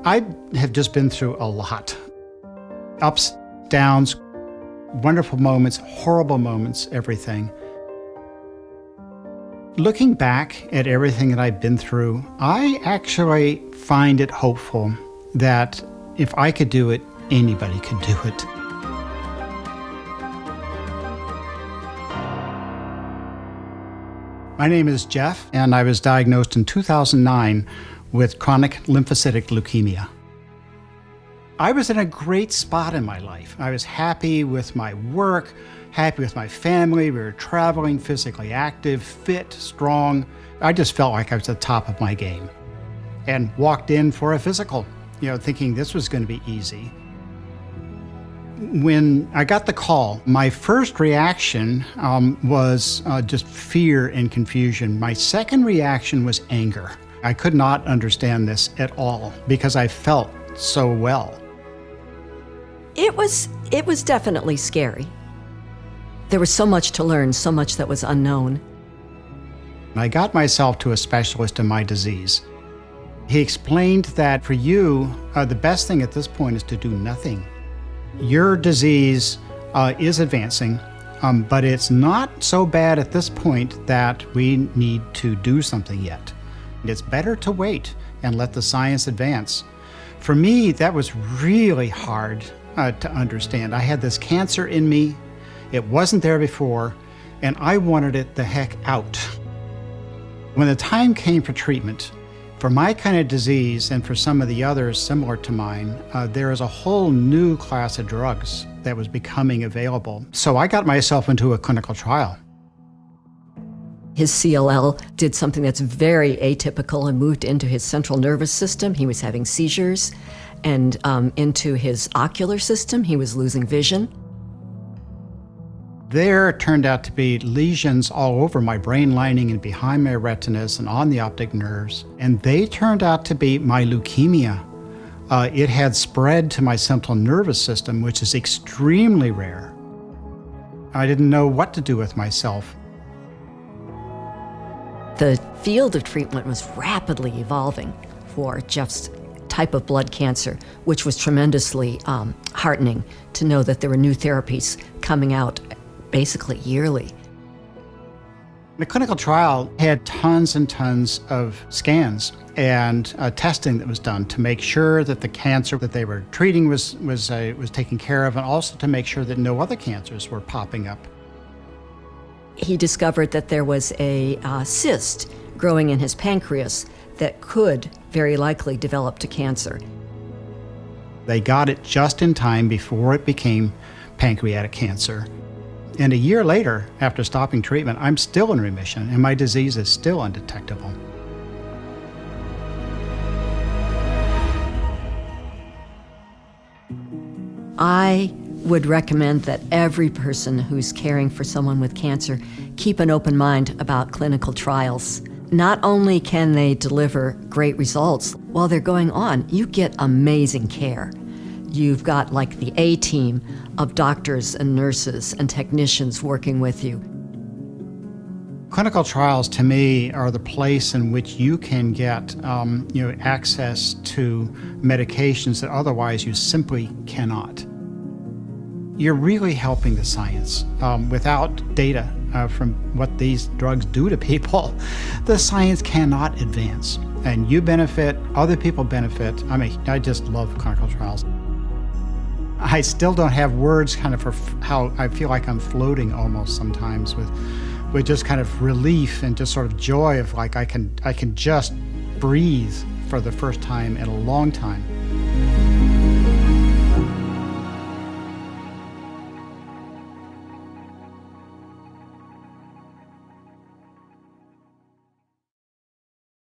I have just been through a lot. Ups, downs, wonderful moments, horrible moments, everything. Looking back at everything that I've been through, I actually find it hopeful that if I could do it, anybody could do it. My name is Geoff, and I was diagnosed in 2009 with chronic lymphocytic leukemia. I was in a great spot in my life. I was happy with my work, happy with my family. We were traveling, physically active, fit, strong. I just felt like I was at the top of my game. And walked in for a physical, thinking this was going to be easy. When I got the call, my first reaction was just fear and confusion. My second reaction was anger. I could not understand this at all because I felt so well. It was definitely scary. There was so much to learn, so much that was unknown. I got myself to a specialist in my disease. He explained that for you, the best thing at this point is to do nothing. Your disease is advancing, but it's not so bad at this point that we need to do something yet. It's better to wait and let the science advance. For me, that was really hard to understand. I had this cancer in me. It wasn't there before, and I wanted it the heck out. When the time came for treatment, for my kind of disease and for some of the others similar to mine, there is a whole new class of drugs that was becoming available. So I got myself into a clinical trial. His CLL did something that's very atypical and moved into his central nervous system. He was having seizures, and into his ocular system. He was losing vision. There turned out to be lesions all over my brain lining and behind my retinas and on the optic nerves. And they turned out to be my leukemia. It had spread to my central nervous system, which is extremely rare. I didn't know what to do with myself. The field of treatment was rapidly evolving for Geoff's type of blood cancer, which was tremendously heartening to know that there were new therapies coming out basically yearly. The clinical trial had tons and tons of scans and testing that was done to make sure that the cancer that they were treating was taken care of, and also to make sure that no other cancers were popping up. He discovered that there was a cyst growing in his pancreas that could very likely develop to cancer. They got it just in time before it became pancreatic cancer. And a year later, after stopping treatment, I'm still in remission and my disease is still undetectable. I would recommend that every person who's caring for someone with cancer keep an open mind about clinical trials. Not only can they deliver great results, while they're going on, you get amazing care. You've got like the A-team of doctors and nurses and technicians working with you. Clinical trials, to me, are the place in which you can get access to medications that otherwise you simply cannot. You're really helping the science. Without data from what these drugs do to people, the science cannot advance. And you benefit, other people benefit. I just love clinical trials. I still don't have words for how I feel like I'm floating almost sometimes with just kind of relief and just sort of joy of like I can just breathe for the first time in a long time.